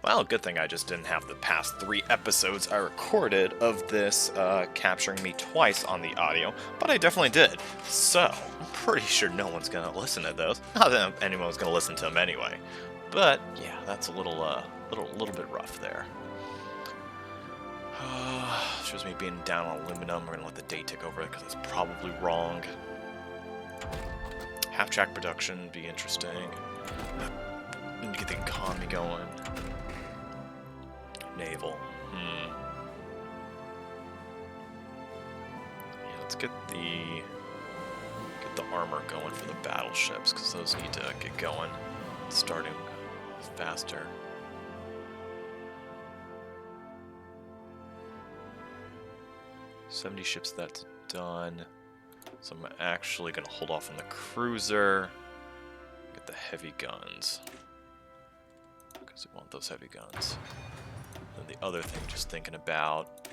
Well, good thing I just didn't have the past 3 episodes I recorded of this capturing me twice on the audio, but I definitely did. So, I'm pretty sure no one's gonna listen to those. Not that anyone's gonna listen to them anyway. But yeah, that's a little bit rough there. Shows me being down on aluminum. We're gonna let the day tick over it because it's probably wrong. Half-track production would be interesting. Need to get the economy going. Naval. Yeah, let's get the armor going for the battleships because those need to get going, starting faster. $70 ships, that's done. So I'm actually gonna hold off on the cruiser. Get the heavy guns because we want those heavy guns. And the other thing, just thinking about,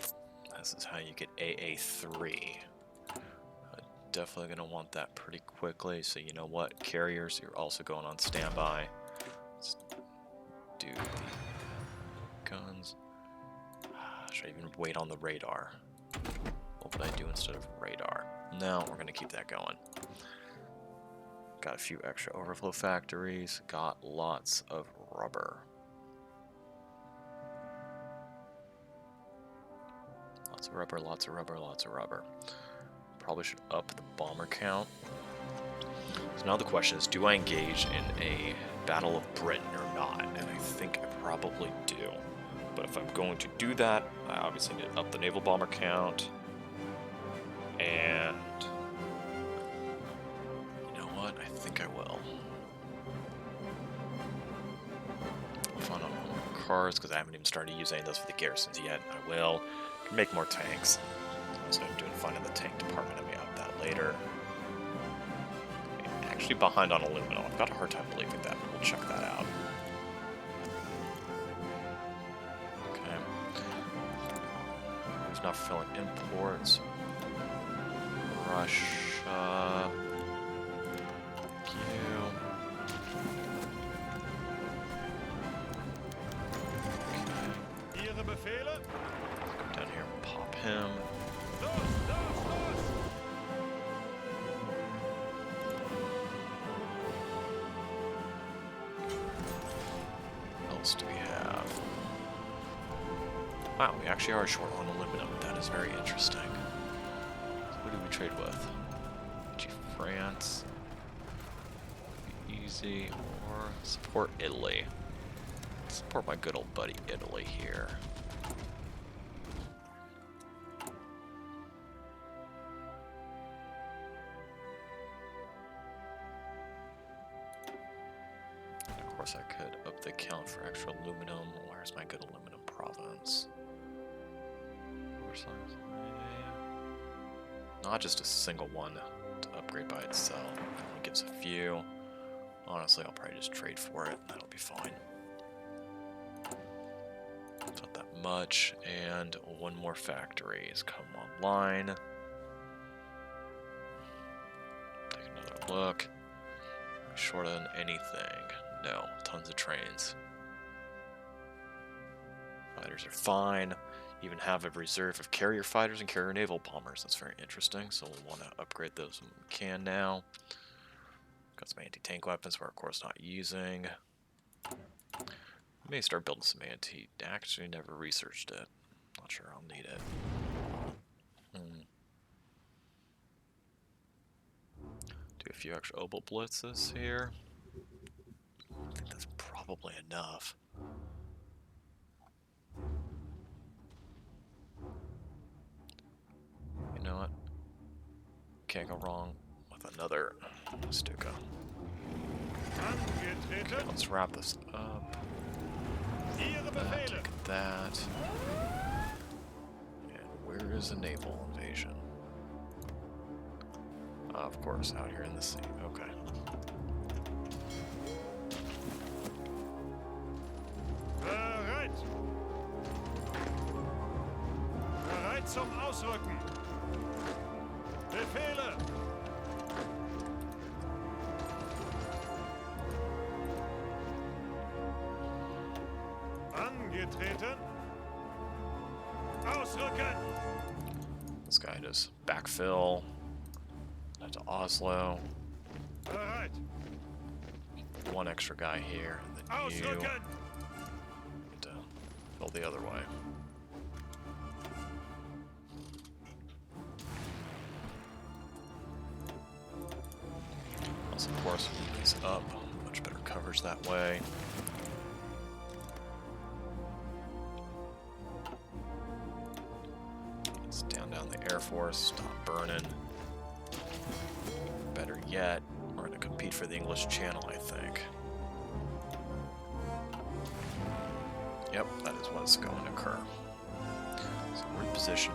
this is how you get AA3. Definitely going to want that pretty quickly, so you know what, carriers, you're also going on standby. Let's do the guns. Should I even wait on the radar? What would I do instead of radar? No, we're going to keep that going. Got a few extra overflow factories, got lots of rubber. Lots of rubber, lots of rubber, lots of rubber. Probably should up the bomber count. So now the question is, do I engage in a Battle of Britain or not? And I think I probably do. But if I'm going to do that, I obviously need to up the naval bomber count. And you know what? I think I will. I'll find out more cars because I haven't even started using any of those for the garrisons yet. I will. Make more tanks. So I'm doing fine in the tank department. I may up that later. I'm actually behind on aluminum. I've got a hard time believing that, but we'll check that out. Okay. Who's not fulfilling imports? Russia. Thank you. Down here and pop him. What else do we have? Wow, we actually are short on aluminum. That is very interesting. So who do we trade with? France. Be easy. Or support Italy. Support my good old buddy Italy here. Of course I could up the count for extra aluminum. Where's my good aluminum province? Not just a single one to upgrade by itself. It only gives a few. Honestly, I'll probably just trade for it. That'll be fine. It's not that much. And one more factory has come online. Take another look. Short on anything. No, tons of trains. Fighters are fine. Even have a reserve of carrier fighters and carrier naval bombers. That's very interesting. So we'll want to upgrade those when we can now. Got some anti-tank weapons we're of course not using. May start building some anti. Actually, never researched it. Not sure I'll need it. Do a few extra obel blitzes here. I think that's probably enough. You know what? Can't go wrong with another Stuka. Okay, let's wrap this up. Take that. And where is the naval invasion? Of course, out here in the sea. Okay. Bereit zum Ausrücken. Befehle. getreten. Ausrücken! This guy just backfill. Back to Oslo. Bereit! One extra guy here, and then you Ausrücken! get to fill the other way. Also, of course, he's up. Much better coverage that way. Let's down the Air Force. Stop burning. Better yet, we're going to compete for the English Channel, I think. Yep, that is what's going to occur. So reposition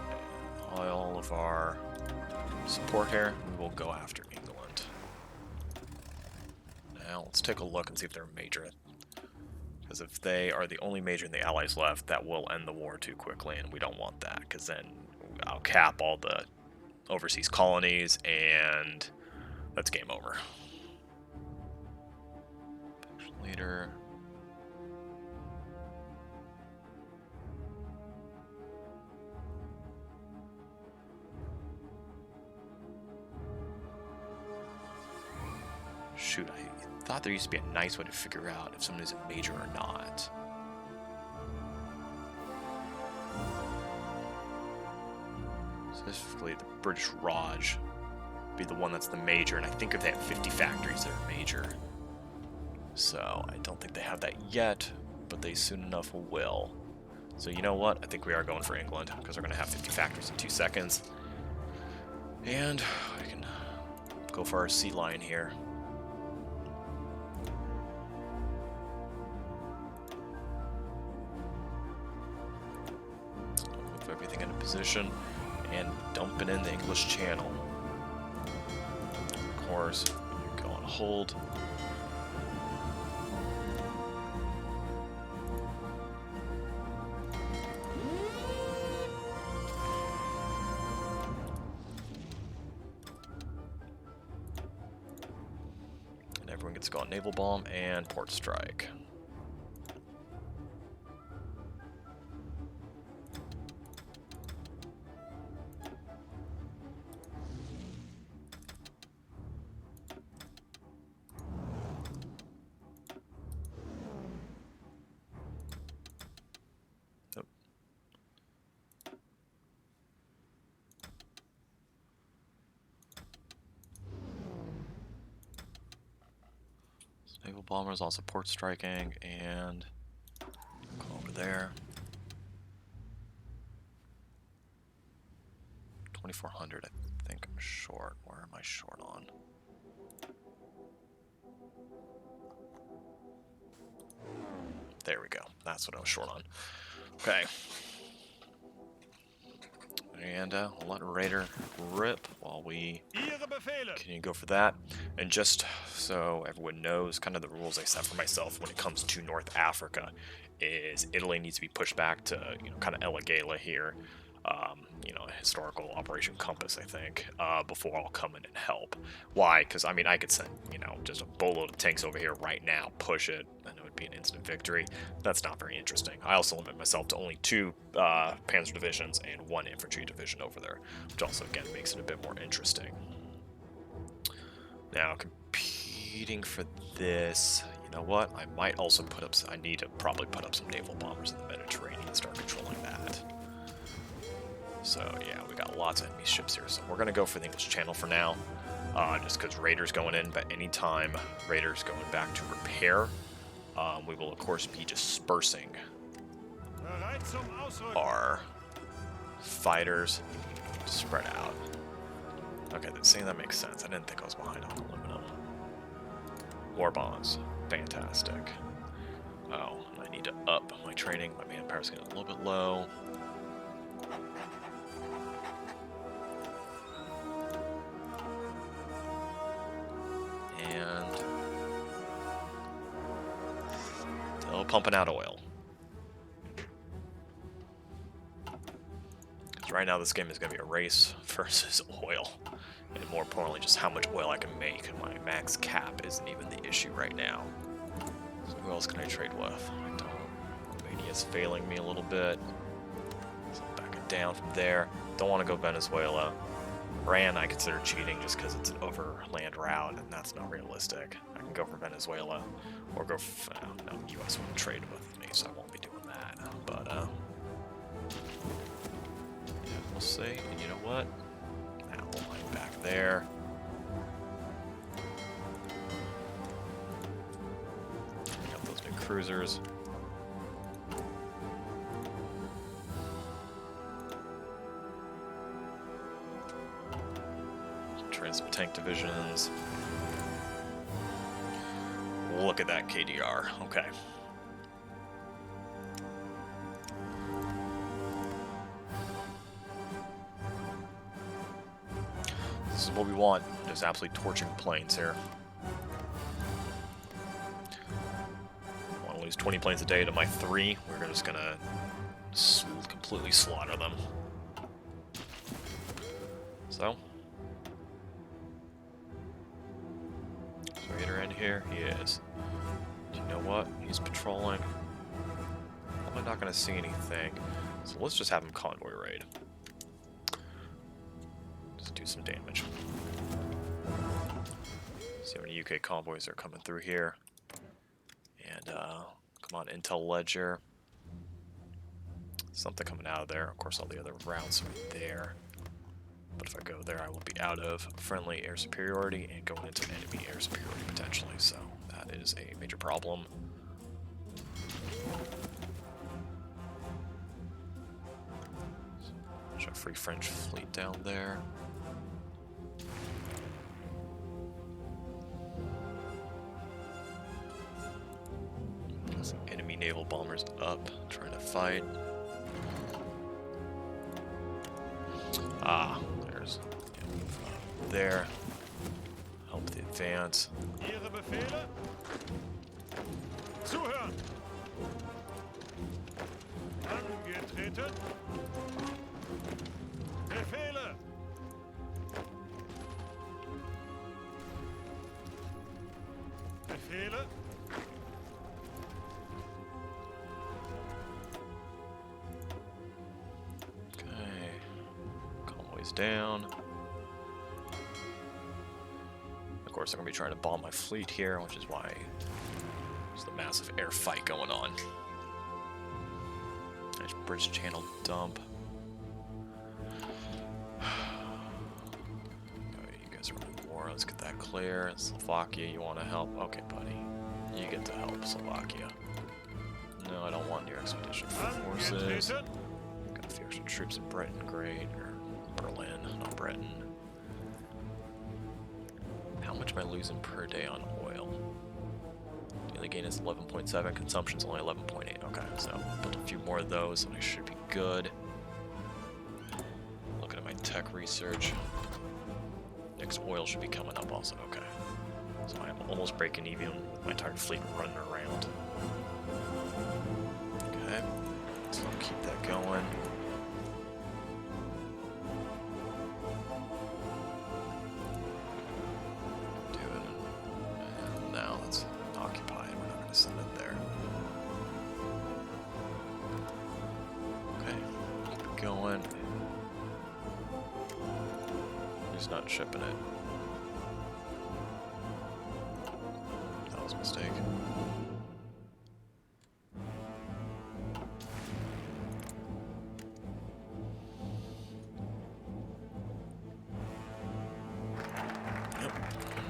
all of our support here. We will go after England. Now, let's take a look and see if they're a major. Because if they are the only major in the Allies left, that will end the war too quickly, and we don't want that, because then I'll cap all the overseas colonies, and that's game over. Leader. Shoot, I thought there used to be a nice way to figure out if someone is a major or not. Specifically, the British Raj would be the one that's the major, and I think if they have 50 factories, they're a major. So, I don't think they have that yet, but they soon enough will. So, you know what? I think we are going for England, because we're going to have 50 factories in 2 seconds. And we can go for our sea lion here. Move everything into position and dump it in the English Channel. Of course, you go on hold. And everyone gets to go on naval bomb and port strike. Naval bombers also port striking, and go over there. 2,400, I think I'm short. Where am I short on? There we go. That's what I was short on. Okay. And we'll let Raider rip while we continue to go for that. And just so everyone knows, kind of the rules I set for myself when it comes to North Africa is Italy needs to be pushed back to, kind of Ella Gala here. Historical Operation Compass, I think, before I'll come in and help. Why? Because, I mean, I could send, just a boatload of tanks over here right now, push it, and it would be an instant victory. That's not very interesting. I also limit myself to only 2 panzer divisions and 1 infantry division over there, which also, again, makes it a bit more interesting. Now, competing for this, you know what? I might also put up, I need to probably put up some naval bombers in the Mediterranean and start controlling that. So, yeah, we got lots of enemy ships here. So we're going to go for the English Channel for now, just because Raiders going in, but anytime Raiders going back to repair, we will, of course, be dispersing our fighters spread out. Okay, seeing that makes sense. I didn't think I was behind on aluminum. War bonds. Fantastic. Oh, I need to up my training. My manpower's getting a little bit low. And still pumping out oil. Because right now this game is going to be a race versus oil. And more importantly, just how much oil I can make. My max cap isn't even the issue right now. So who else can I trade with? I don't Lithuania is failing me a little bit. So I'm backing down from there. Don't want to go Venezuela. Iran I consider cheating just because it's an overland route, and that's not realistic. I can go for Venezuela, or go for, no, US won't trade with me, so I won't be doing that. But, yeah, we'll see. And you know what? Now we'll line back there. Got those big cruisers. Tank divisions. Look at that KDR. Okay. This is what we want. Just absolutely torching planes here. I want to lose 20 planes a day to my 3. We're just gonna completely slaughter them. So. Here he is. Do you know what? He's patrolling. Probably not going to see anything. So let's just have him convoy raid. Just do some damage. See how many UK convoys are coming through here. And come on, Intel Ledger. Something coming out of there. Of course, all the other routes are there. But if I go there, I will be out of friendly air superiority and going into enemy air superiority potentially, so that is a major problem. Show Free French fleet down there. Some enemy naval bombers up, trying to fight. Ah. There. Help the advance. Ihre Befehle? Zuhören! Angetreten. Befehle! Befehle? Okay. Convoys down. Of course, they're going to be trying to bomb my fleet here, which is why there's the massive air fight going on. Nice bridge channel dump. Alright, you guys are in war. Let's get that clear. Slovakia, you want to help? Okay, buddy. You get to help Slovakia. No, I don't want your expedition forces. Got a few extra troops in Britain, great. Or Berlin, not Britain. How much am I losing per day on oil? Daily gain is 11.7, consumption's only 11.8. Okay, so build a few more of those and I should be good. Looking at my tech research. Next oil should be coming up also, okay. So I'm almost breaking even with my entire fleet running around. Okay, so I'll keep that going. Send it there. Okay, keep it going. He's not shipping it. That was a mistake. Yep,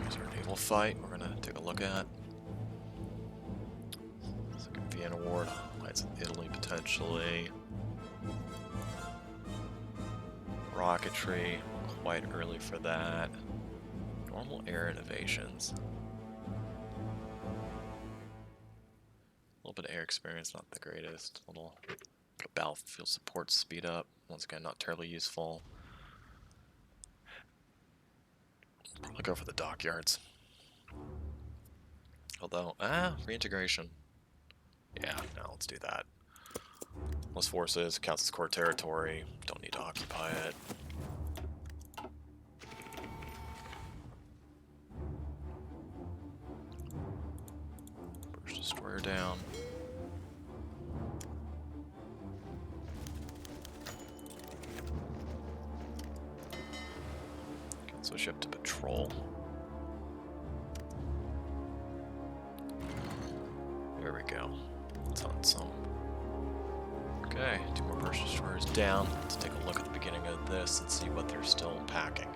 here's our naval fight we're gonna take a look at. Vienna Award, lights in Italy potentially. Rocketry, quite early for that. Normal air innovations. A little bit of air experience, not the greatest. A little bit of battlefield support speed up. Once again, not terribly useful. Probably go for the dockyards. Although, reintegration. Yeah, no, let's do that. Less forces, counts as core territory, don't need to occupy it. British destroyer down. Switch up to patrol. There we go. Let's hunt some. Okay, 2 more burst destroyers down. Let's take a look at the beginning of this and see what they're still packing.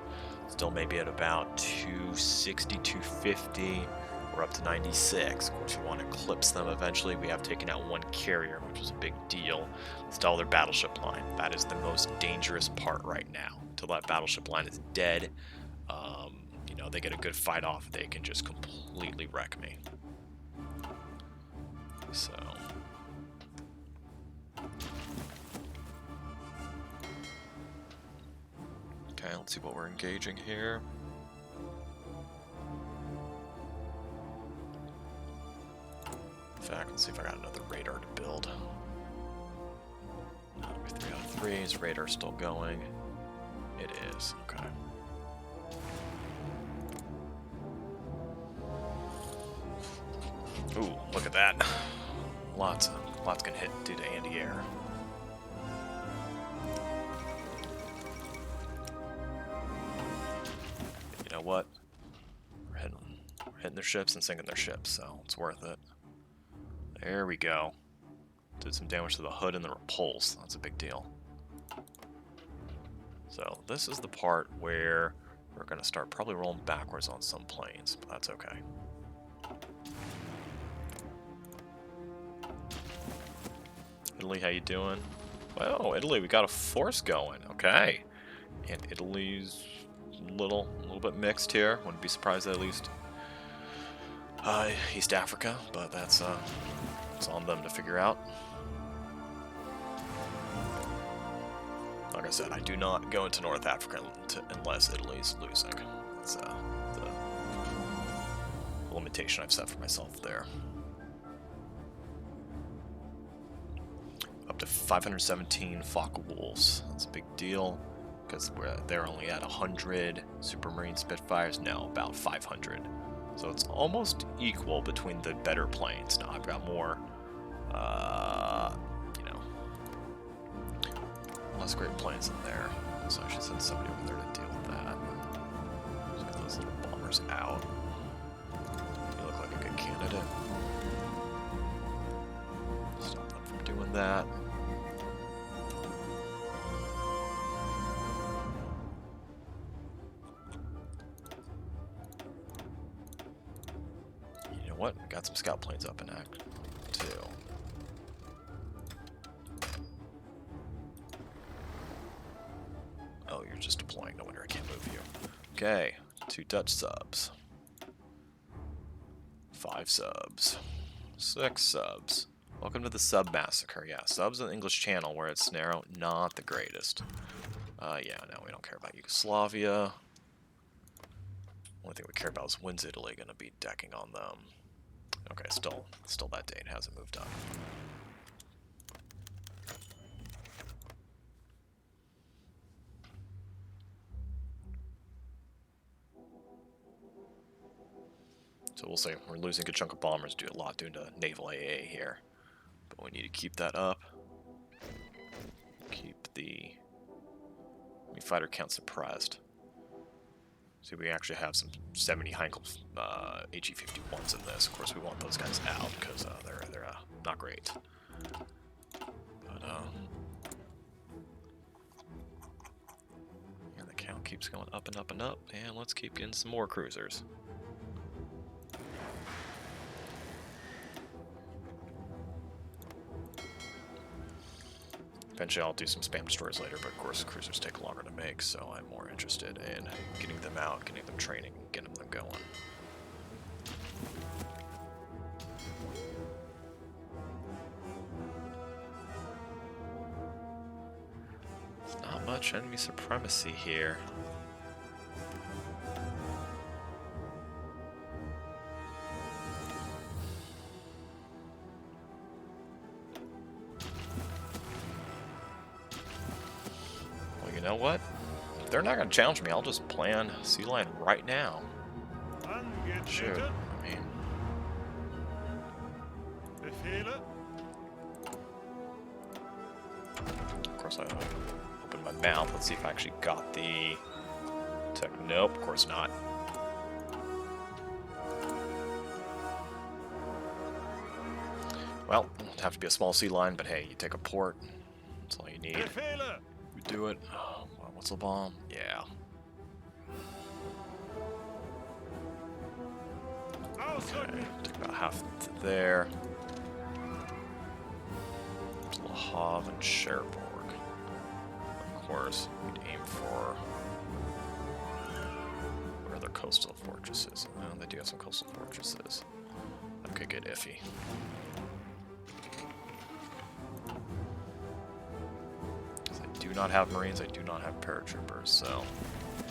Still maybe at about 260, 250. We're up to 96. Of course, we want to eclipse them eventually. We have taken out 1 carrier, which is a big deal. Install their battleship line. That is the most dangerous part right now. Until that battleship line is dead, you know, they get a good fight off, they can just completely wreck me. So... okay, let's see what we're engaging here. In fact, let's see if I got another radar to build. Number 3 out of 3. Is radar still going? It is. Okay. Ooh, look at that. Lots can hit due to anti-air. You know what? We're hitting their ships and sinking their ships, so it's worth it. There we go. Did some damage to the hood and the repulse. That's a big deal. So this is the part where we're going to start probably rolling backwards on some planes, but that's okay. Italy, how you doing? Well, Italy, we got a force going. Okay. And Italy's a little bit mixed here. Wouldn't be surprised at least East Africa, but that's it's on them to figure out. Like I said, I do not go into North Africa unless Italy's losing. That's the limitation I've set for myself there. Up to 517 Focke-Wulfs. That's a big deal because they're only at 100 Supermarine Spitfires, now about 500. So it's almost equal between the better planes. Now I've got more, you know, less great planes in there. So I should send somebody over there to deal with that. Let's get those little bombers out. You look like a good candidate. Stop them from doing that. What? Got some scout planes up in act too. Oh, you're just deploying. No wonder I can't move you. Okay, 2 Dutch subs. 5 subs. 6 subs. Welcome to the sub massacre. Yeah, subs in the English Channel where it's narrow, not the greatest. Yeah, no, we don't care about Yugoslavia. Only thing we care about is when's Italy gonna be decking on them. Okay, still that date hasn't moved up. So we'll say we're losing a good chunk of bombers due to naval AA here. But we need to keep that up. Keep the fighter count suppressed. See, we actually have some 70 Heinkel HE-51s in this. Of course, we want those guys out because they're not great. But and the count keeps going up and up and up. And let's keep getting some more cruisers. Eventually I'll do some spam destroyers later, but of course cruisers take longer to make, so I'm more interested in getting them out, getting them training, and getting them going. There's not much enemy supremacy here. You know what? If they're not going to challenge me, I'll just plan Sea Lion right now. Shoot, I mean... Of course I opened my mouth. Let's see if I actually got the Tech, nope, of course not. Well, it'd have to be a small sea line, but hey, you take a port. That's all you need. Befehle! We do it. Oh, what's the bomb? Yeah. Okay, take about half to there. To Le Havre and Cherbourg. Of course, we'd aim for where are their coastal fortresses. Oh, they do have some coastal fortresses. That could get iffy. I do not have Marines, I do not have paratroopers, so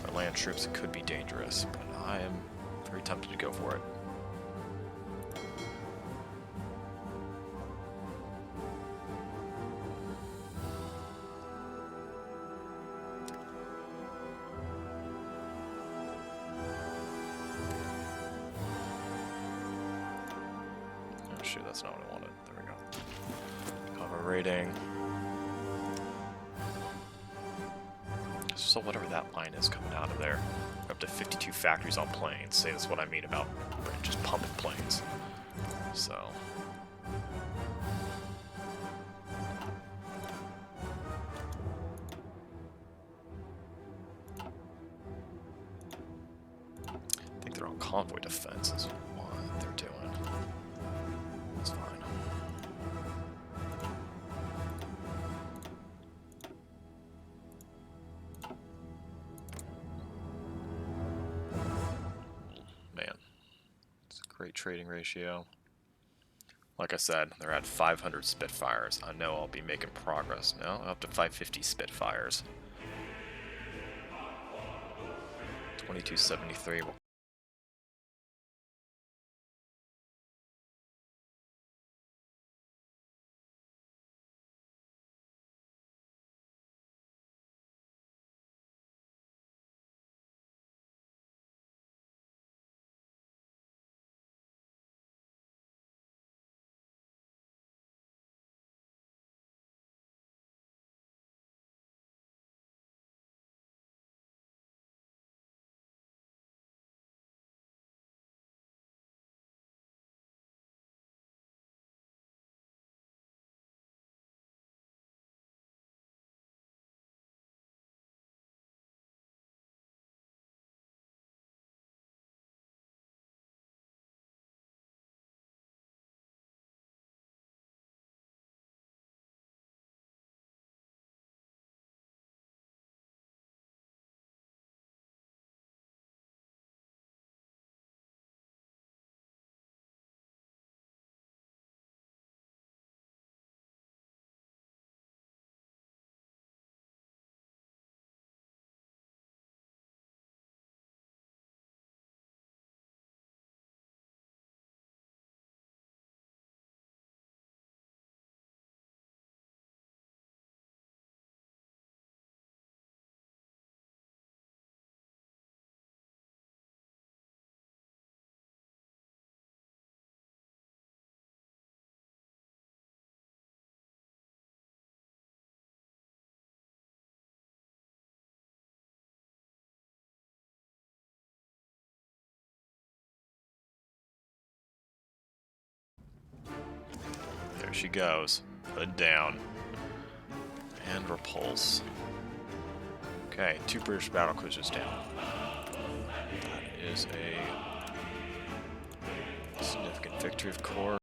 our land troops could be dangerous, but I am very tempted to go for it. Oh shoot, that's not what I wanted. There we go. Cover rating. So whatever that line is coming out of there. We're up to 52 factories on planes. Say that's what I mean about just pumping planes. So. I think they're on convoy defense is what they're doing. That's fine. Man, it's a great trading ratio. Like I said, they're at 500 Spitfires. I know I'll be making progress now, up to 550 Spitfires. 2273 will There she goes. Hood down. And repulse. Okay, 2 British battlecruisers down. That is a significant victory, of course.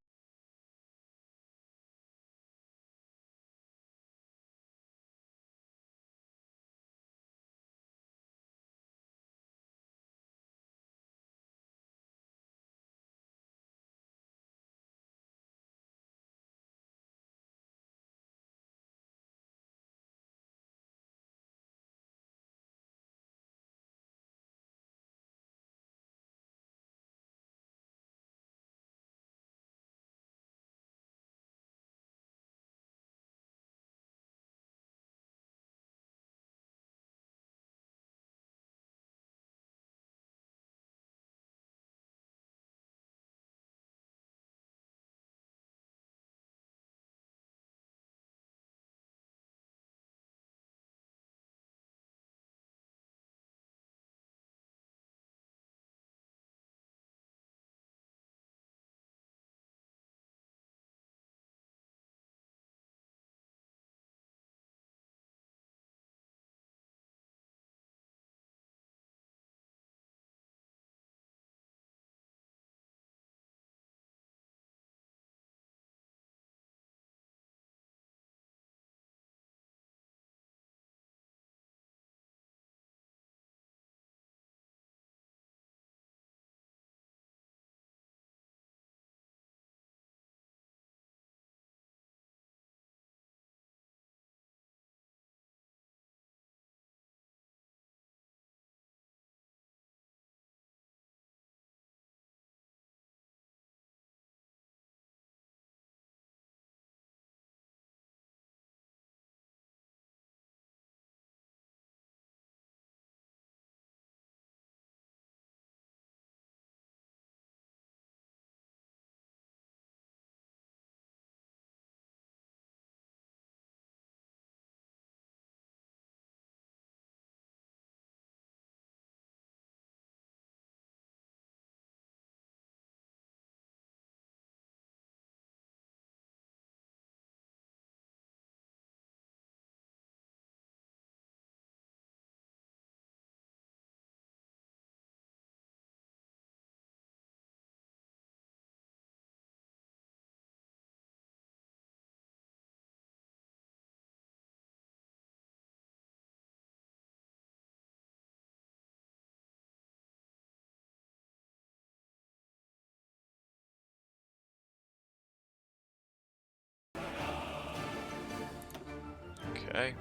Okay.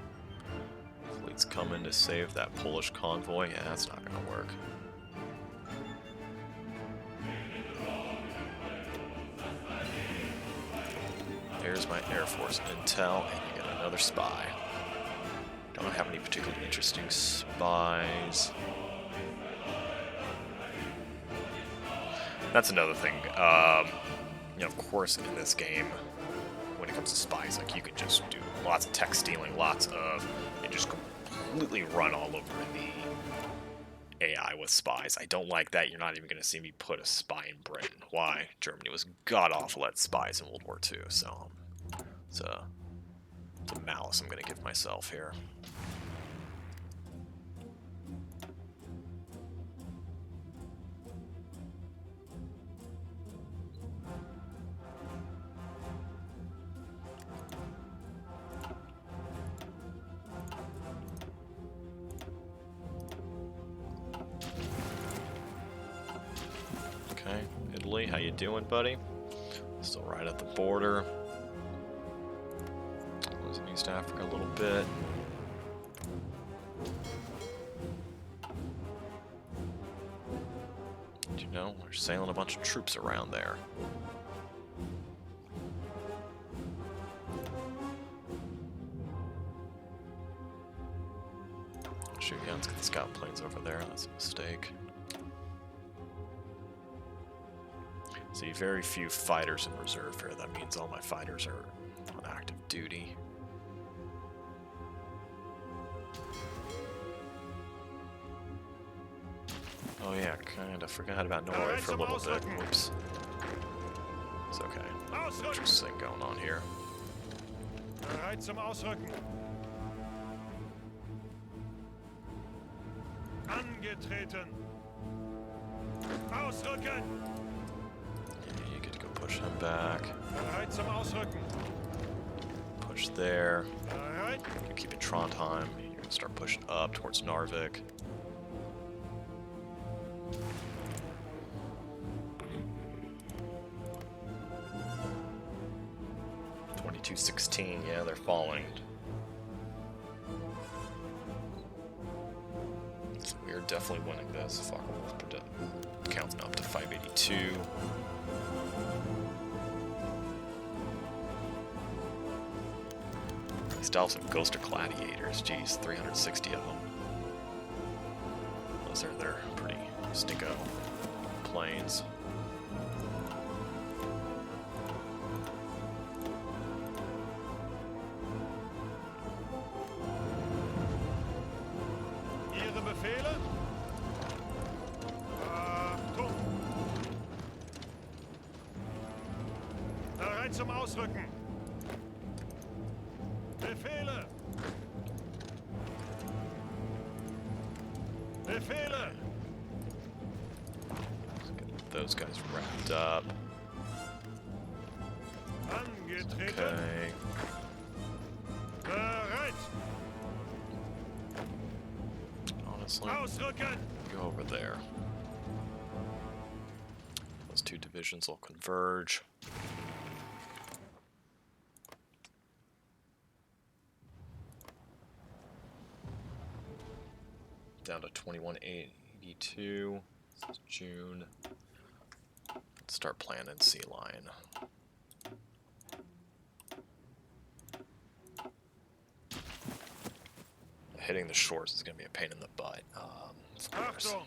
Fleet's coming to save that Polish convoy. Yeah, that's not gonna work. There's my Air Force intel, and you get another spy. Don't have any particularly interesting spies. That's another thing. You know, of course, in this game, when it comes to spies, like, you can just do lots of tech stealing, lots of, and just completely run all over the AI with spies. I don't like that. You're not even going to see me put a spy in Britain. Why? Germany was god-awful at spies in World War II, so it's a malice I'm going to give myself here. Okay, Italy, how you doing, buddy? Still right at the border. Losing East Africa a little bit. Did you know we're sailing a bunch of troops around there? Shoot, yeah, let's get the scout planes over there. That's a mistake. See, very few fighters in reserve here. That means all my fighters are on active duty. Oh yeah, kinda forgot about Norway for a little bit. Oops. It's okay. Interesting going on here. Bereit zum Ausrücken. Angetreten. Ausrücken. Yeah, you get to go push him back. Bereit zum Ausrücken. Push there. Bereit. You keep it Trondheim. You're gonna start pushing up towards Narvik. $22.16, yeah, they're falling. So we're definitely winning this. Focke-Wulf counting up to 582. They still have some Ghoster Gladiators. Geez, 360 of them. Those are their pretty stinko planes. Ihre Befehle? Achtung! Bereit zum Ausrücken. Befehle! Befehle! Let's get those guys wrapped up. Angetreten. Okay. Bereit. Honestly, Ausrücken. go over there. Those two divisions will converge. Down to 2182. This is June. Let's start planning Sea Lion. Hitting the shores is going to be a pain in the butt. Of course. Achtung!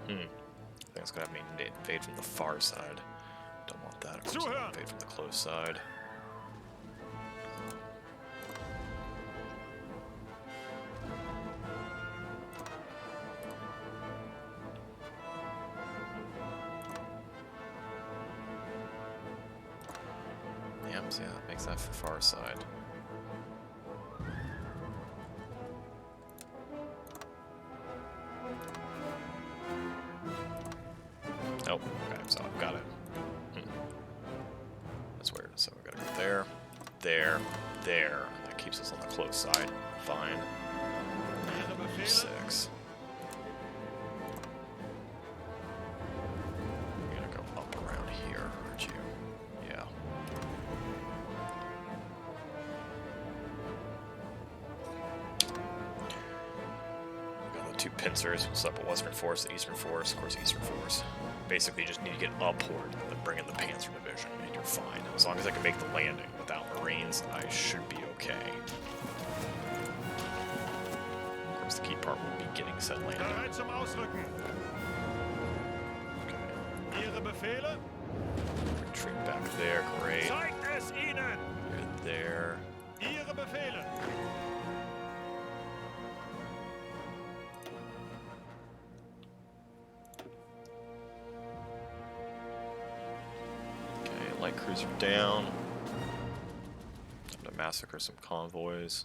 I think it's going to have me invade from the far side. Don't want that. I'm just going to invade from the close side. Yep, so yeah, that makes that the far side. Oh, okay, so I've got it. That's weird. Gotta go there, there, there. And that keeps us on the close side. Fine. Ihre Befehle? 6. You're gonna go up around here, aren't you? Yeah. We got the 2 pincers. We'll set up a Western Force, the Eastern Force, of course, Eastern Force. Basically, you just need to get upward and then bring in the Panzer Division, and you're fine. As long as I can make the landing without Marines, I should be okay. Of course, the key part will be getting said landing. Bereit zum Ausrücken. Okay. Ihre Befehle? Retreat back there, great. Zeigt es ihnen! Good there. Ihre Befehle! Okay, light cruiser down. Time to massacre some convoys.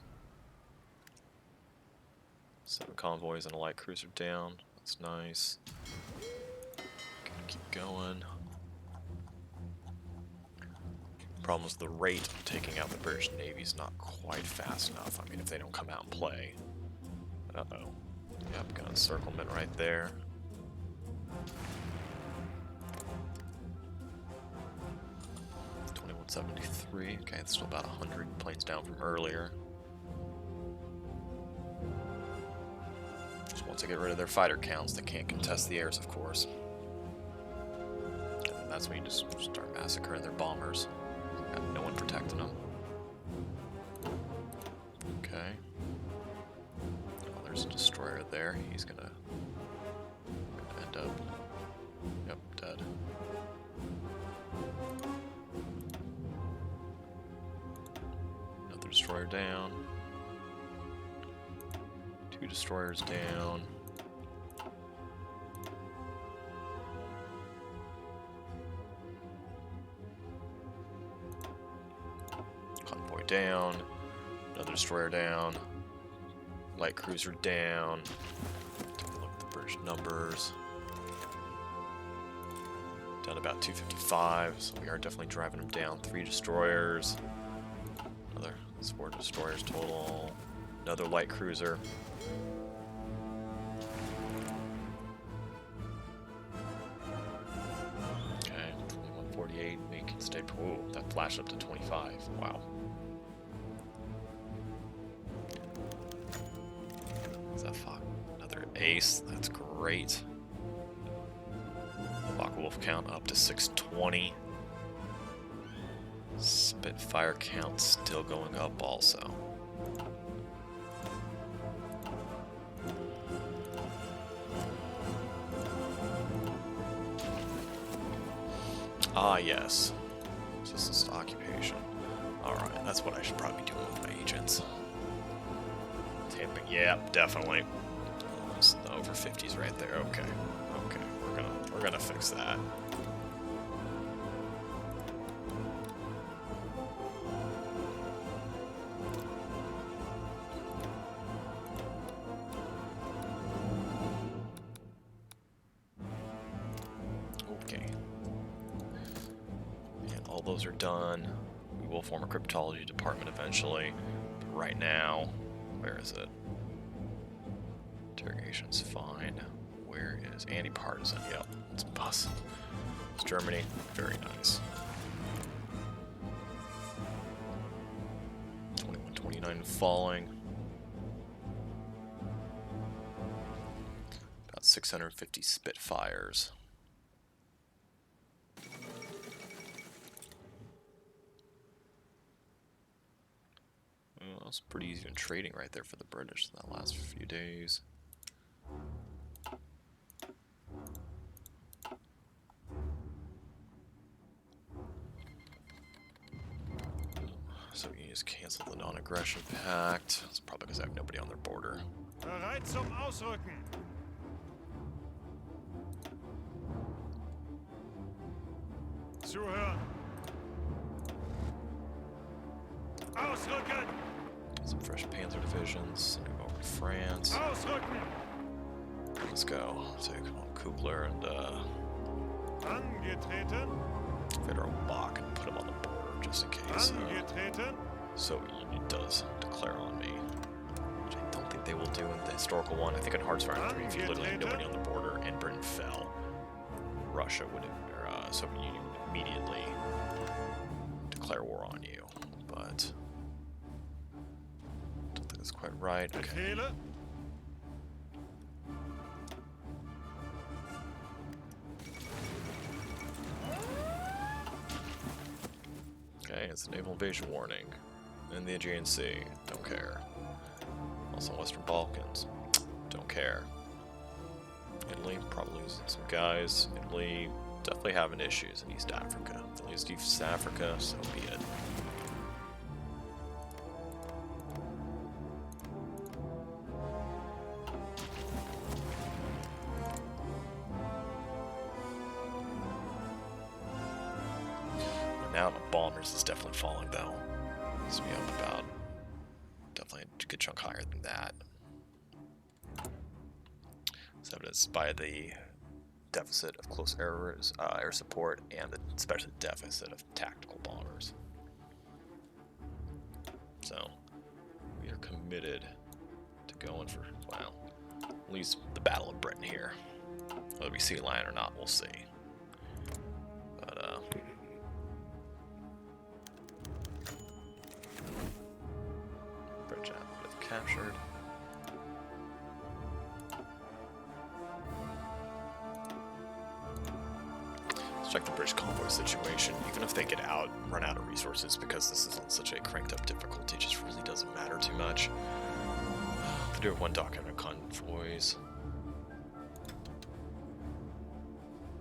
7 convoys and a light cruiser down. That's nice. Gonna keep going. Problem is the rate of taking out the British Navy is not quite fast enough. I mean, if they don't come out and play. Uh-oh. Yep, got encirclement right there. .2173. Okay, it's still about 100 planes down from earlier. Just once they get rid of their fighter counts, they can't contest the airs, of course. And that's when you just start massacring their bombers. Got no one protecting them. Okay. Oh, there's a destroyer there. He's gonna end up. Yep, dead. Another destroyer down. 2 destroyers down. Convoy down. Another destroyer down. Light cruiser down. Take a look at the British numbers. Down to about 255, so we are definitely driving them down. 3 destroyers. That's 4 destroyers total. Another light cruiser. Okay, 2148. Make it stay. Whoa, that flashed up to 25. Wow. Is that fuck? Another ace. That's great. Focke-Wulf count up to 620. Spitfire count still going up also. Ah, yes. Resistance to occupation. Alright, that's what I should probably be doing with my agents. Tamping, yeah, definitely. It's the over 50s right there. Okay. Okay. We're gonna fix that. Okay. And all those are done. We will form a cryptology department eventually. But right now, where is it? Interrogation's fine. Where is anti-partisan? Yep, it's bus. It's Germany. Very nice. 2129 falling. About 650 Spitfires. Well, that was pretty easy in trading right there for the British in that last few days. So we can just cancel the non-aggression pact. It's probably because I have nobody on their border. Bereit zum Ausrücken. Zuhören. Ausrücken. Some fresh Panzer divisions. Move over to France. Ausrücken. Let's go. Take on Kugler and Angetreten. Federal Bach and put him on the border. just in case Angetreten. Soviet Union does declare on me. Which I don't think they will do in the historical one. I think in Heartsfire 3, if you literally had nobody on the border and Britain fell, Russia would, or Soviet Union would immediately declare war on you. But I don't think that's quite right. Okay. Befehle. Okay, it's a naval invasion warning. In the Aegean Sea, don't care. Also Western Balkans, don't care. Italy, probably losing some guys. Italy, definitely having issues in East Africa. If they lose East Africa, so be it. Now the bombers is definitely falling though. It's be up about definitely a good chunk higher than that. It's evidenced by the deficit of close air support and especially the deficit of tactical bombers. So we are committed to going for, well, at least the Battle of Britain here. Whether we see land or not, we'll see. But Bridge have captured. Let's check the British convoy situation. Even if they get out, run out of resources, because this is on such a cranked up difficulty, it just really doesn't matter too much. They do have one document of convoys.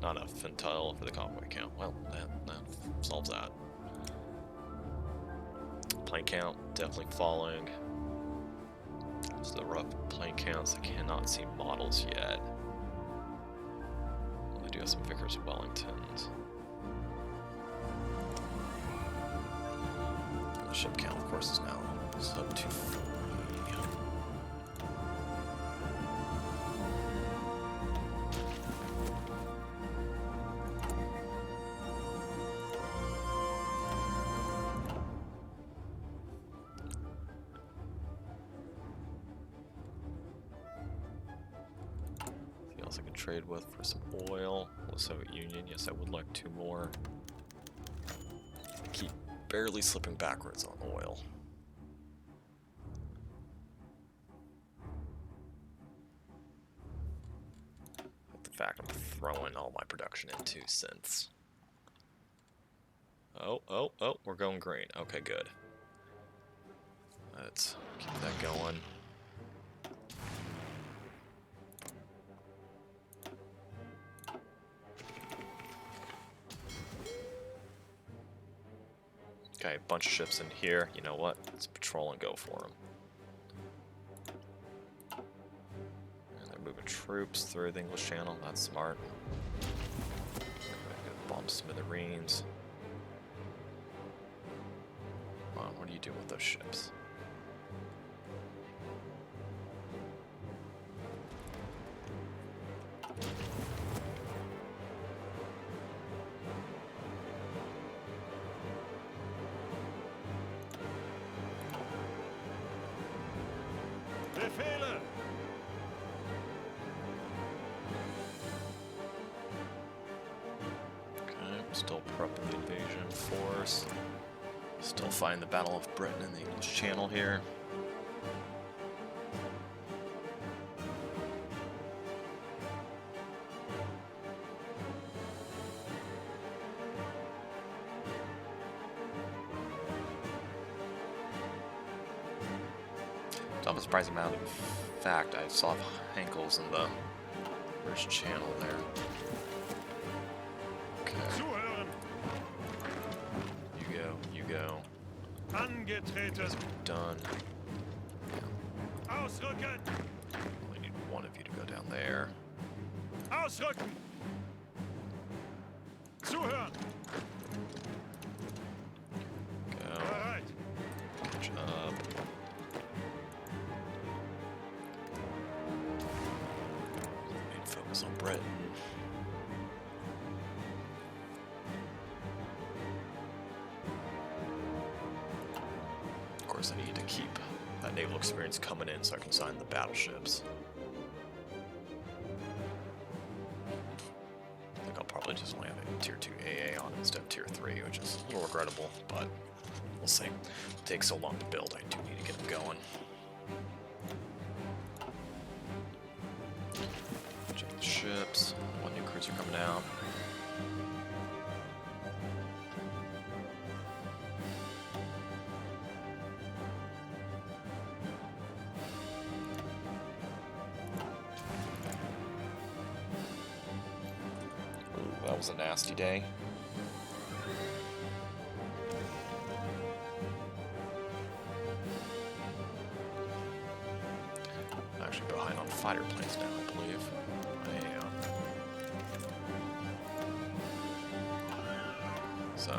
Not enough intel for the convoy count. Well, that solves that. Plane count definitely falling. Still rough plane counts. I cannot see models yet. Well, they do have some Vickers Wellingtons. The ship count, of course, is now sub 240. I can trade with for some oil. The Soviet Union, yes, I would like 2 more. I keep barely slipping backwards on oil. The fact I'm throwing all my production into since. Oh, we're going green. Okay, good. Let's keep that going. Okay, a bunch of ships in here. You know what? Let's patrol and go for them. And they're moving troops through the English Channel. That's smart. Bomb smithereens. Come on, what do you do with those ships? Befehle. Okay, still prepping the invasion force. Still fighting the Battle of Britain in the English Channel here. Not a surprising amount of fact, I saw Hankels in the British Channel there. Okay, Zuhören. you go. Angetreten. Done. Ausrücken. Only need one of you to go down there. Ausrücken. Zuhören. Go. Bereit. Catch up. Main focus on Britain. course, I need to keep that naval experience coming in so I can sign the battleships. I think I'll probably just land a Tier 2 AA on instead of Tier 3, which is a little regrettable, but we'll see. It takes so long to build, I do need to get them going. Check the ships. One new cruiser coming out. Ooh, that was a nasty day. I'm actually behind on fighter planes now, I believe. So,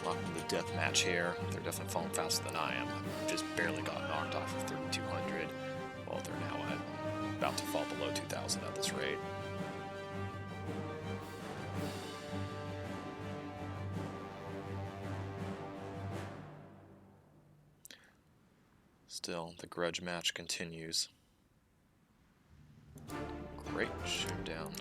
locked in the death match here. They're definitely falling faster than I am. I just barely got knocked off of 3,200. Well, they're now about to fall below 2,000 at this rate. Still, the grudge match continues. Great showdown.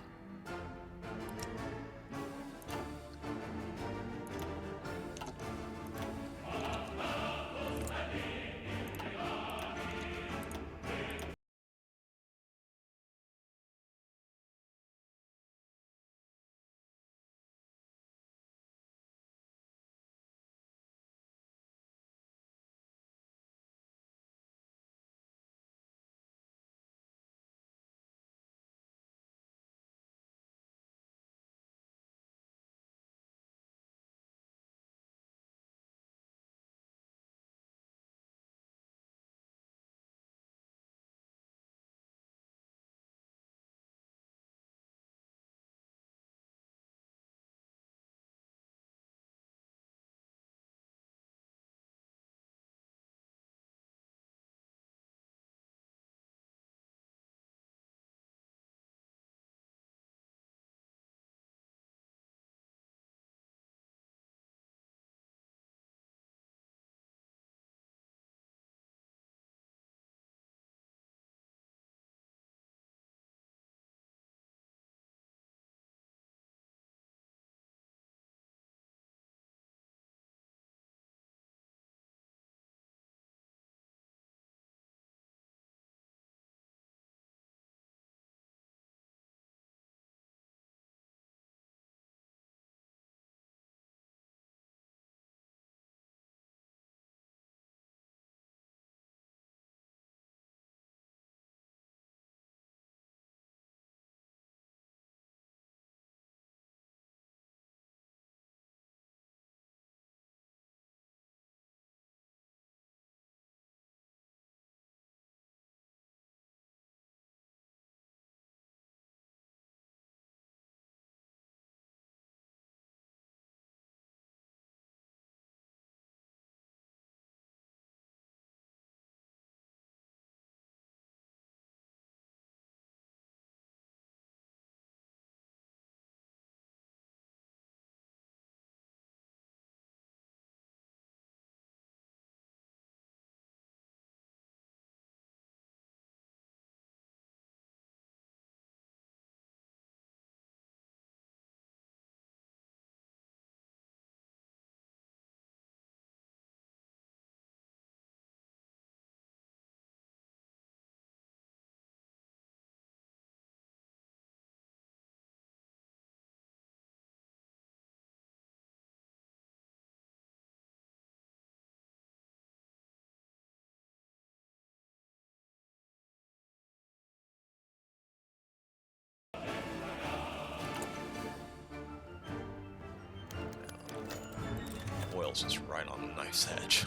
Oil's just right on the knife's edge.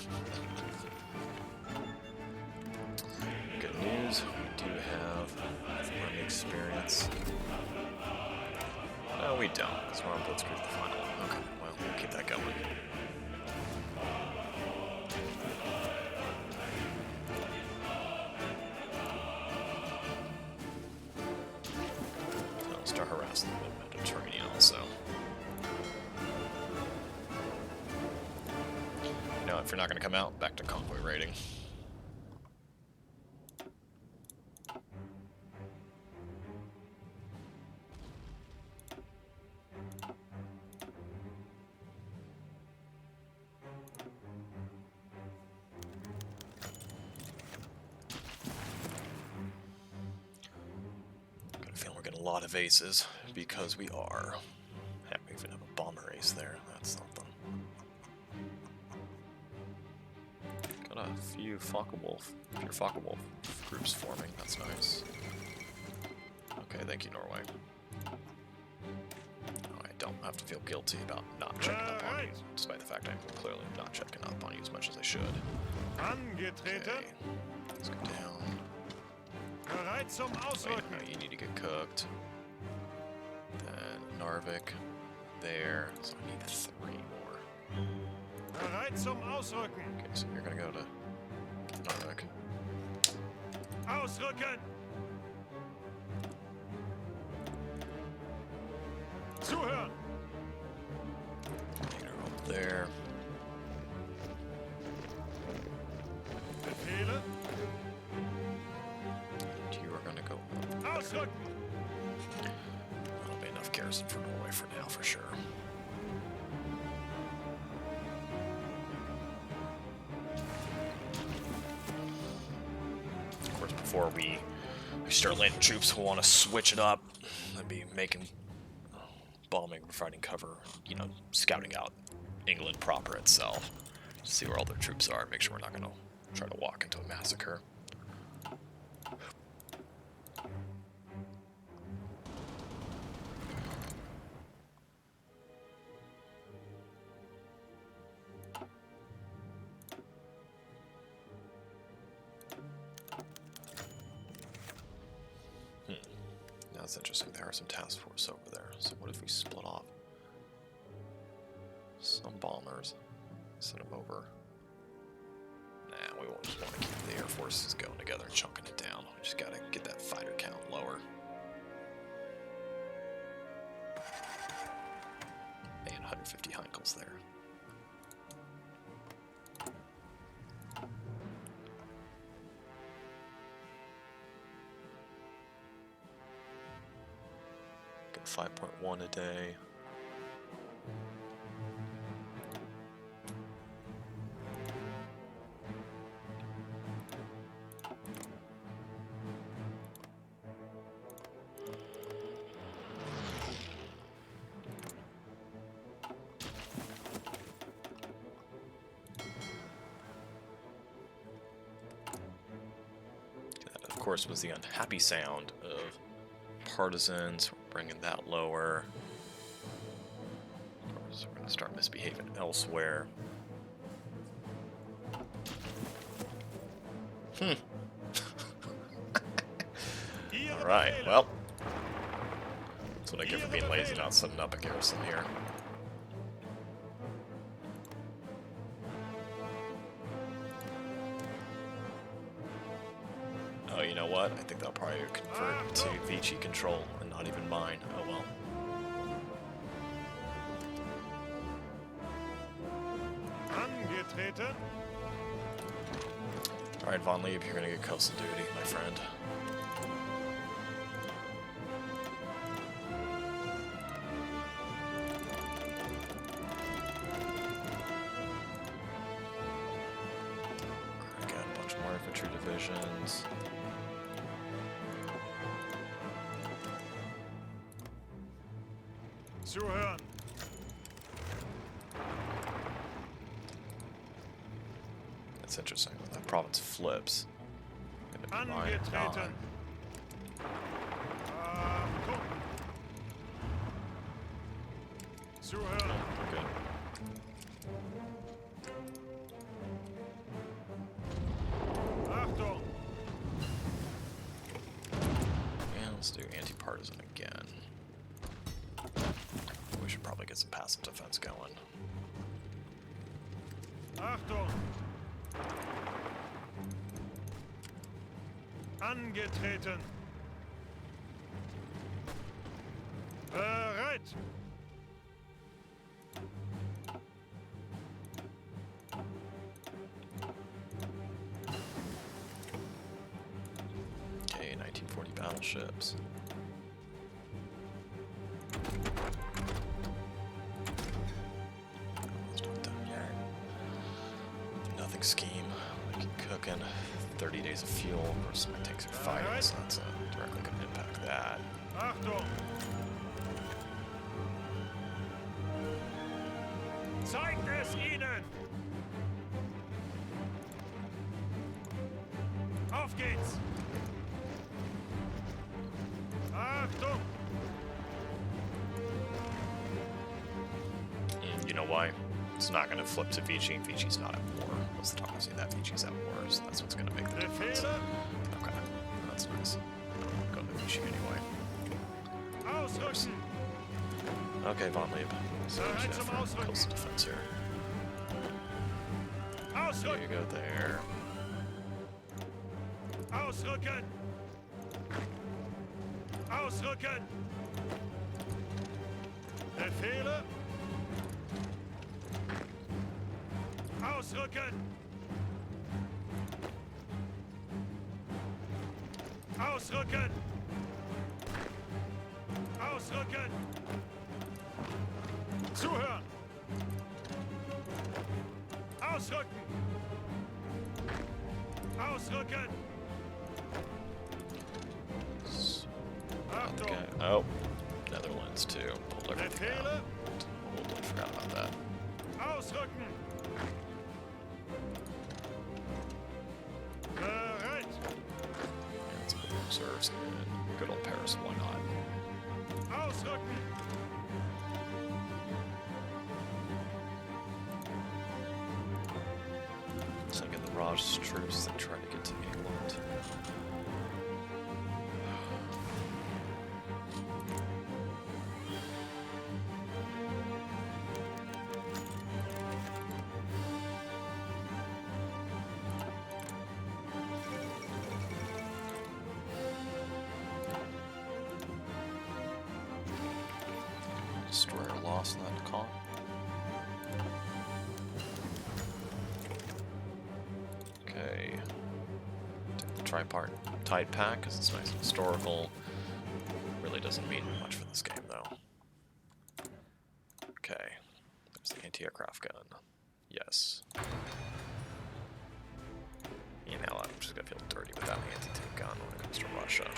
Good news, we do have army experience. No, we don't, because we're on Blitzkrieg the final. Okay, well, we'll keep that going. So I'll start harassing the Mediterranean also. if you're not going to come out, back to convoy raiding. Got a feeling we're getting a lot of aces because we are. Heck, we even have a bomber ace there. That's something. Got a few Focke-Wulf groups forming. That's nice. Okay, thank you, Norway. I don't have to feel guilty about not checking up on you, despite the fact I'm clearly not checking up on you as much as I should. Angetreten. Okay, let's go down. Bereit zum Wait, Ausrücken. no, you need to get cooked. Then Narvik there. So I need 3 more. Bereit zum Ausrücken. Okay, so you're gonna go to Narvik. Ausrücken. Zuhören. You're up there. Befehle. And you are gonna go. Ausrücken. That'll be enough garrison for Norway for now, for sure. Of course, before we start landing troops, we'll want to switch it up and be making bombing, providing cover, you know, scouting out England proper itself. See where all their troops are, make sure we're not going to try to walk into a massacre. That's interesting. There are some task force over there. So what if we split off some bombers, send them over? Nah, we won't just want to keep the air forces going together and chunking it down. We just gotta get that fighter count lower. Man, 150 Heinkels there. Get 5.1 a day. That, of course, was the unhappy sound of partisans. We're bringing that lower. Of course, we're going to start misbehaving elsewhere. Alright, well. That's what I get for being lazy, not setting up a garrison here. Oh, you know what? I think that'll probably convert to Vichy control and not even mine. Oh well. Angetreten. Alright, Von Lieb, you're gonna get coastal duty, my friend. Crank out a bunch more infantry divisions. Zuhören. That's interesting. When that province flips, gonna be mine and not. Angetreten. Gucken. Zuhören. We're good. Achtung. And let's do anti-partisan again. We should probably get some passive defense going. Achtung. Angetreten. Bereit. ships. It's not done yet. Nothing scheme. We keep cooking. 30 days of fuel. Of course, my tanks are fighting, so that's directly going to impact that. Achtung! Zeigt es ihnen! Auf geht's! Achtung! You know why? It's not going to flip to Vichy. Vichy's not at war. What's the talk? See that Vichy's at war, so that's what's going to make the difference. Befehle! Okay, that's nice. Go to Vichy anyway. Ausrücken! Okay, Von Lieb. So Bereit zum Ausrücken. close to defense here. There Ausrücken! you go there. Ausrücken! Ausrücken! Befehle! Ausrücken! Ausrücken! Ausrücken! Zuhören! Ausrücken! Ausrücken! Achtung! Okay. Oh, Netherlands too. Pulled everything Befehle! out. Totally forgot about that. Ausrücken! Bereit! Yeah, let's put the reserves in good old Paris. Why not? Ausrücken! So I get the Raj troops and try to get to England. Destroyer lost in that call. Okay. Take the tripartite pack because it's nice and historical. Really doesn't mean much for this game though. Okay. There's the anti-aircraft gun. Yes. You know, I'm just gonna feel dirty without an anti-tank gun when it comes to Russia.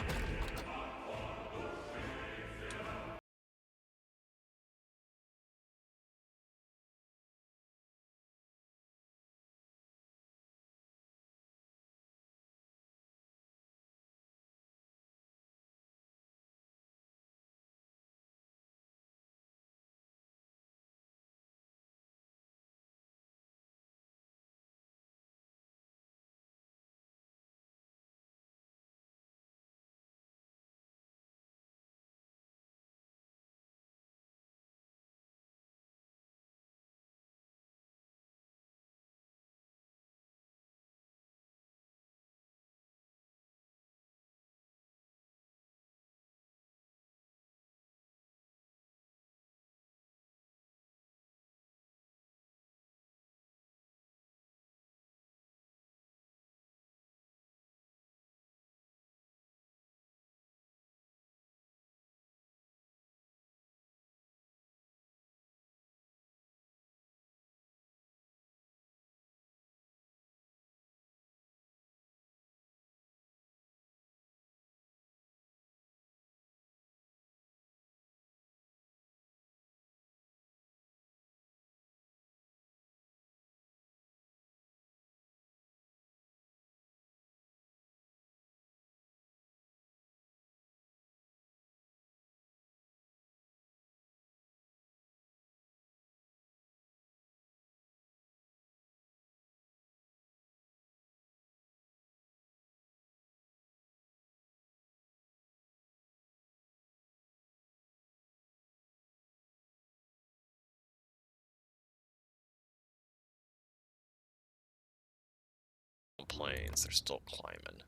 Planes, they're still climbing.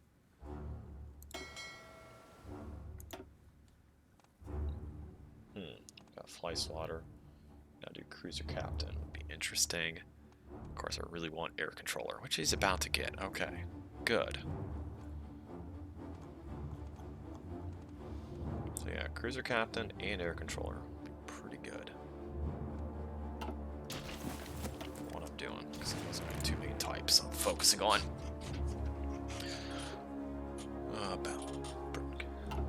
Got fly swatter. Now do cruiser captain would be interesting. Of course, I really want air controller, which he's about to get. Okay, good. So yeah, cruiser captain and air controller. Pretty good. What I'm doing, because there's not too many types I'm focusing on.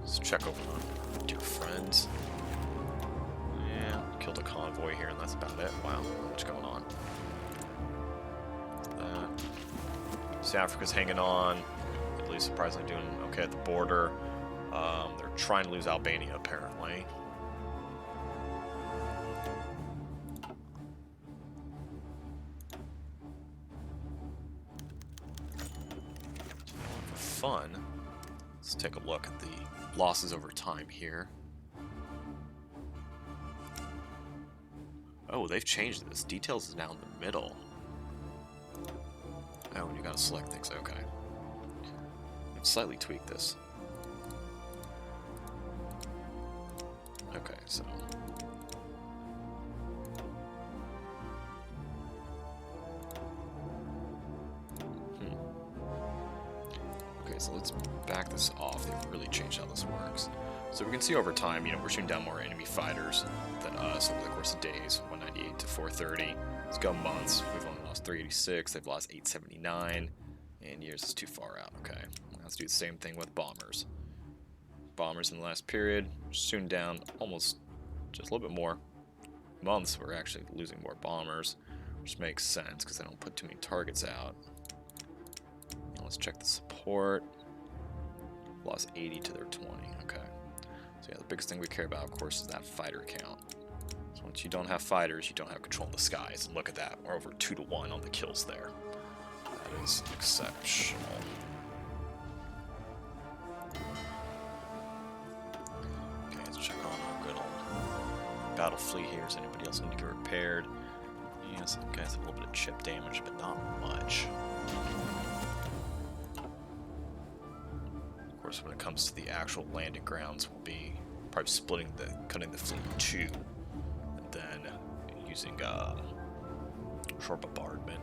Let's check over on dear friends. Yeah, killed a convoy here, and that's about it. Wow, what's going on? South Africa's hanging on. Italy's surprisingly doing okay at the border. They're trying to lose Albania, apparently. For fun, let's take a look at the losses over time here. Oh, they've changed this. Details is now in the middle. Oh, and you gotta select things. Okay. I've slightly tweaked this. Okay, so. Okay, so let's back this off. They've really changed how this works. So we can see over time, we're shooting down more enemy fighters than us over the course of days. 198 to 430. Let's go months. We've only lost 386. They've lost 879. And years is too far out. Okay, let's do the same thing with bombers. Bombers in the last period, soon down almost just a little bit more. Months, we're actually losing more bombers, which makes sense because they don't put too many targets out. Now let's check the support. Lost 80 to their 20. Okay. So yeah, the biggest thing we care about, of course, is that fighter count. So once you don't have fighters, you don't have control of the skies. And look at that, we're over 2-to-1 on the kills there. That is exceptional. Okay, let's check on our good old battle fleet here. Does anybody else need to get repaired? Yeah, some guys have a little bit of chip damage, but not much. Of course, when it comes to the actual landing grounds, we'll be probably cutting the fleet in two, and then using short bombardment.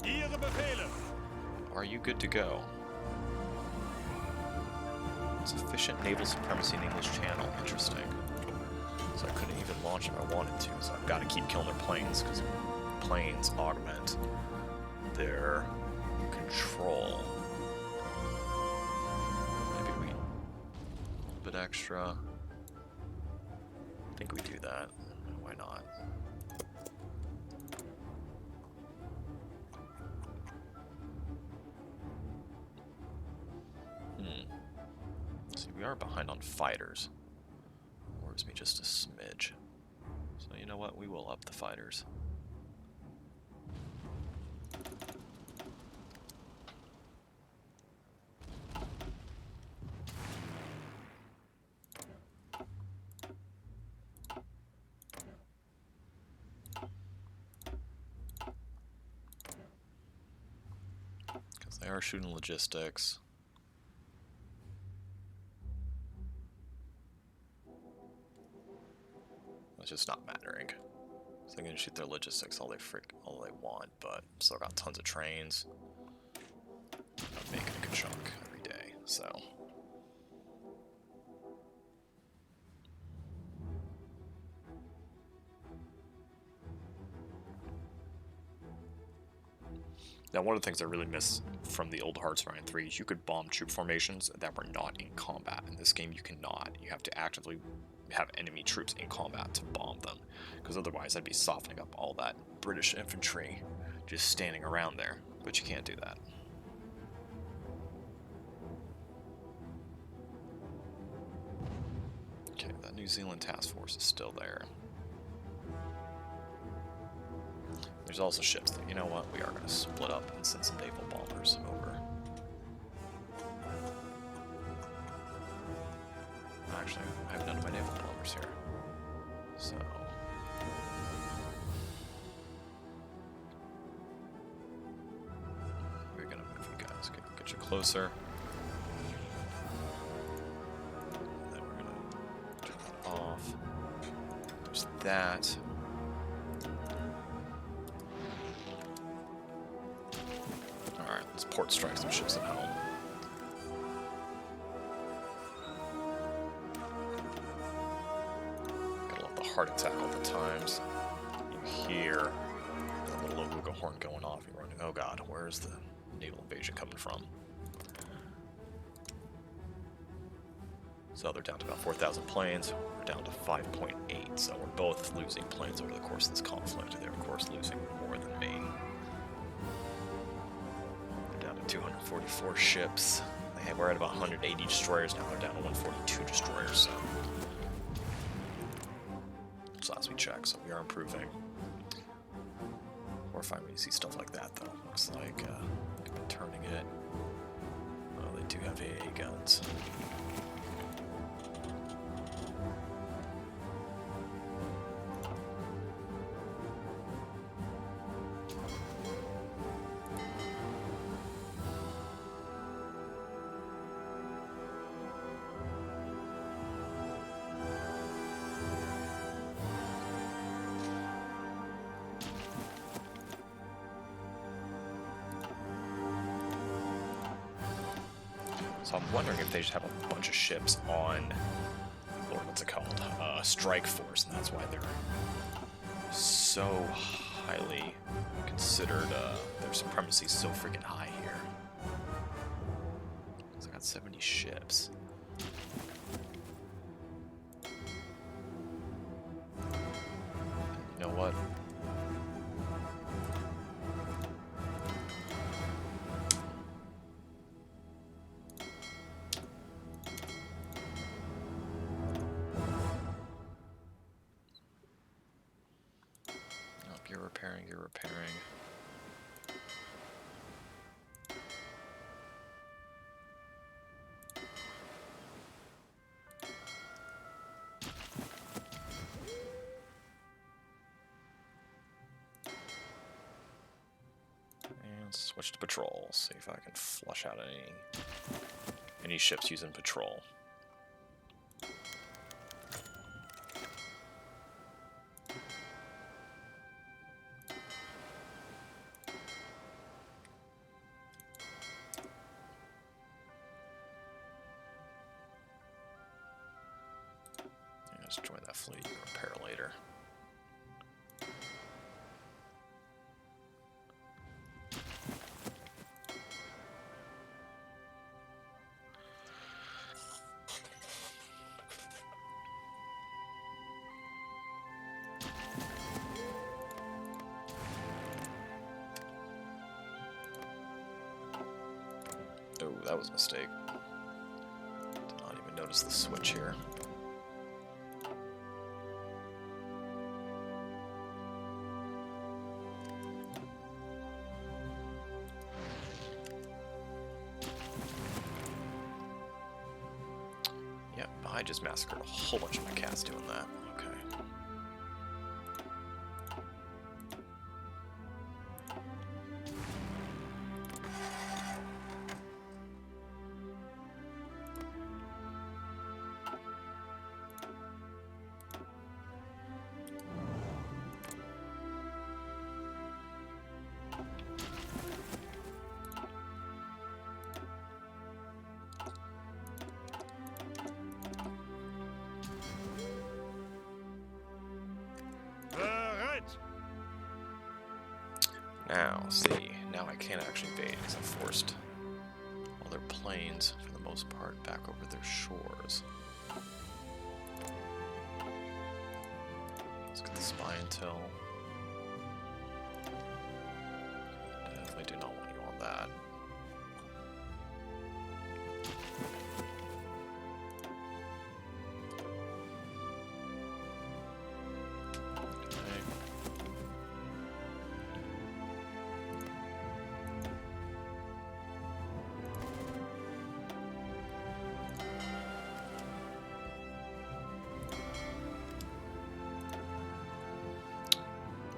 Ihre Befehle. Are you good to go? Sufficient naval supremacy in English Channel. Interesting. So I couldn't even launch if I wanted to, so I've got to keep killing their planes, because planes augment their control. Maybe a little bit extra. I think we do that. Why not? See, we are behind on fighters. Worries me just a smidge. So you know what? We will up the fighters. Because they are shooting logistics. It's just not mattering. So they're gonna shoot their logistics all they want, but still got tons of trains. I'm making a good chunk every day, so. Now, one of the things I really miss from the old Hearts of Iron 3 is you could bomb troop formations that were not in combat. In this game, you cannot. You have to actively have enemy troops in combat to bomb them, because otherwise I'd be softening up all that British infantry just standing around there, but you can't do that. Okay, that New Zealand task force is still there. There's also ships that, you know what, we are going to split up and send some naval bombers over. Actually, I have none of my naval bombers here. So. We're going to move you guys. Get you closer. And then we're going to turn it off. There's that. port strike some ships at home. Gotta love the heart attack all the times. You hear that little Avuga horn going off. You're running, oh god, where's the naval invasion coming from? So they're down to about 4,000 planes. We're down to 5.8. So we're both losing planes over the course of this conflict. They're, of course, losing more than me. They're down to 244 ships. We're at about 180 destroyers. Now they're down to 142 destroyers. So last we checked, so we are improving. Horrifying when you see stuff like that, though. Looks like they've been turning it. Oh, they do have AA guns. So I'm wondering if they just have a bunch of ships on, or what's it called, strike force, and that's why they're so highly considered, their supremacy is so freaking high here. So I got 70 ships. You know what? You're repairing. And switch to patrol. See if I can flush out any ships using patrol. Just join that fleet, you can repair later. Oh, that was a mistake. Did not even notice the switch here. Yep, I just massacred a whole bunch of my cats doing that. Okay. Now, see, now I can't actually invade because I forced all their planes, for the most part, back over their shores. Let's get the spy intel. Definitely do not want you on that.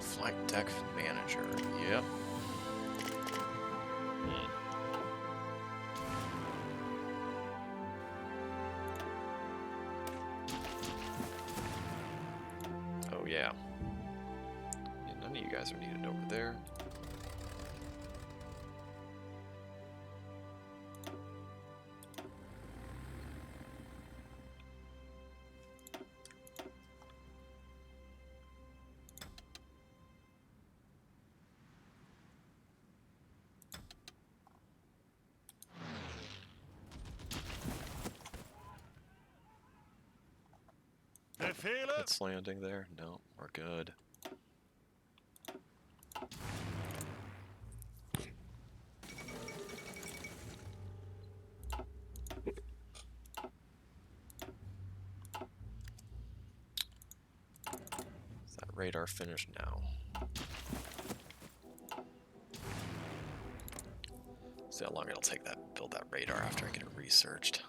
Flight deck manager, yep. Oh yeah. None of you guys are needed over there. Befehle? It's landing there. No, we're good. Is that radar finished now? See how long it'll take that build that radar after I get it researched.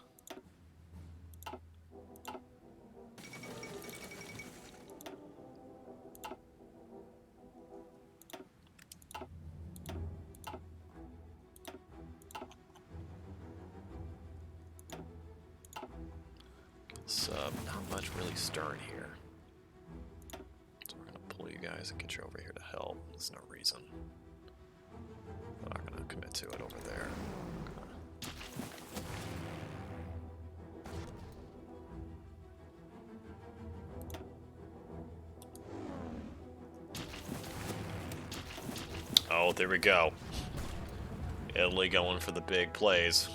Not much really stirring here. So we're gonna pull you guys and get you over here to help. There's no reason. I'm not gonna commit to it over there. Oh, there we go. Italy going for the big plays.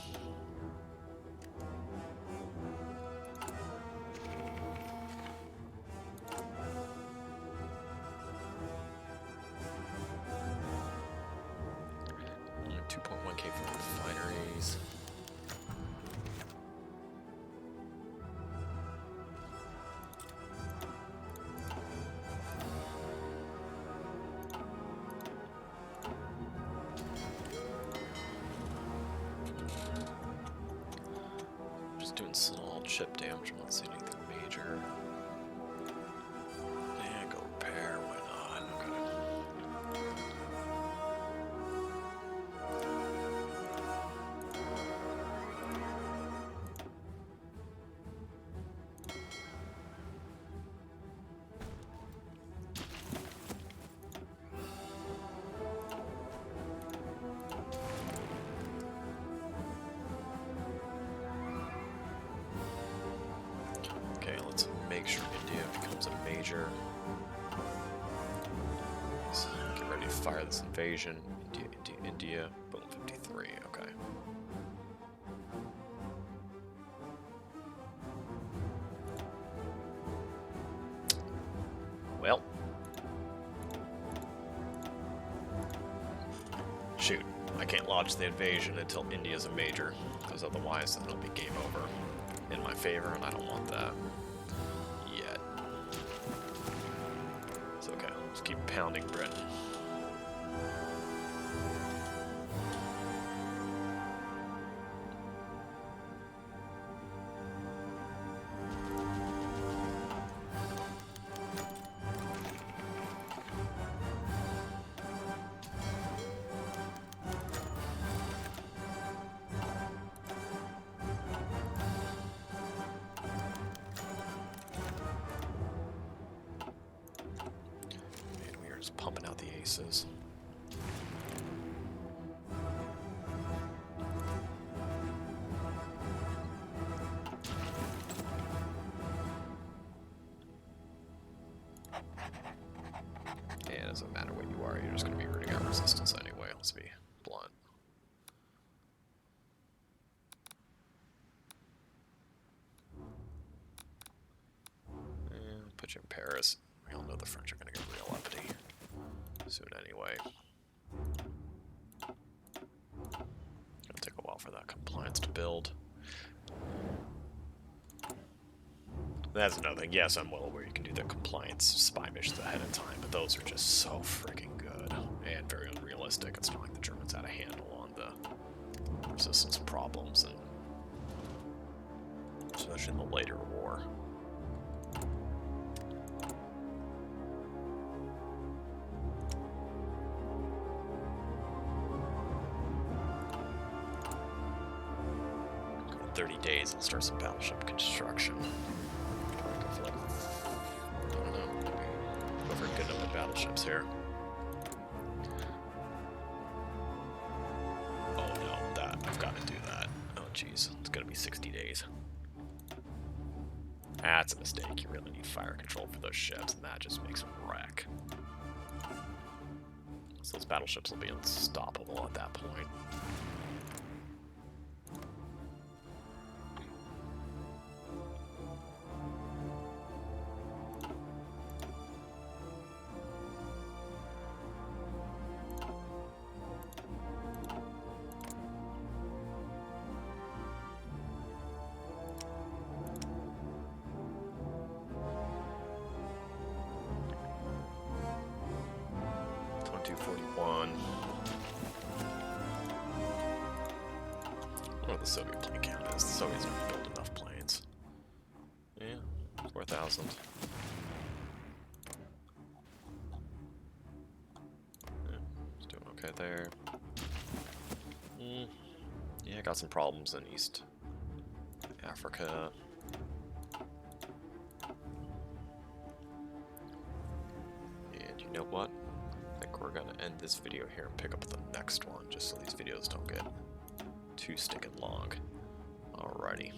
Only 2.1k for refineries. Just doing small chip damage. I'm not seeing anything major. Yeah, go repair. Why not? Okay. Okay, let's make sure India becomes a major. So get ready to fire this invasion. India. Boom, 53. Okay. Well. Shoot. I can't launch the invasion until India's a major, because otherwise it'll be game over in my favor, and I don't want that yet. It's okay. Let's keep pounding Britain. Just pumping out the aces. Yeah, it doesn't matter what you are, you're just going to be rooting out resistance anyway, let's be blunt. And put you in Paris. We all know the French are going to get real uppity soon anyway. It'll take a while for that compliance to build. That's another thing. Yes, I'm well aware you can do the compliance spy missions ahead of time, but those are just so freaking good and very unrealistic. It's not like the Germans had a handle on the resistance problems, and especially in the later war. In 30 days, and start some battleship construction. I don't know. Go for a good number of battleships here. Oh no, I've got to do that. Oh jeez, it's gonna be 60 days. That's a mistake. You really need fire control for those ships, and that just makes them wreck. So those battleships will be unstoppable at that point. the Soviet plane count is. The Soviets don't build enough planes. Yeah, 4,000. Yeah, it's doing okay there. Yeah, got some problems in East Africa. And you know what? I think we're gonna end this video here and pick up the next one, just so these videos don't get too stinking long. Alrighty.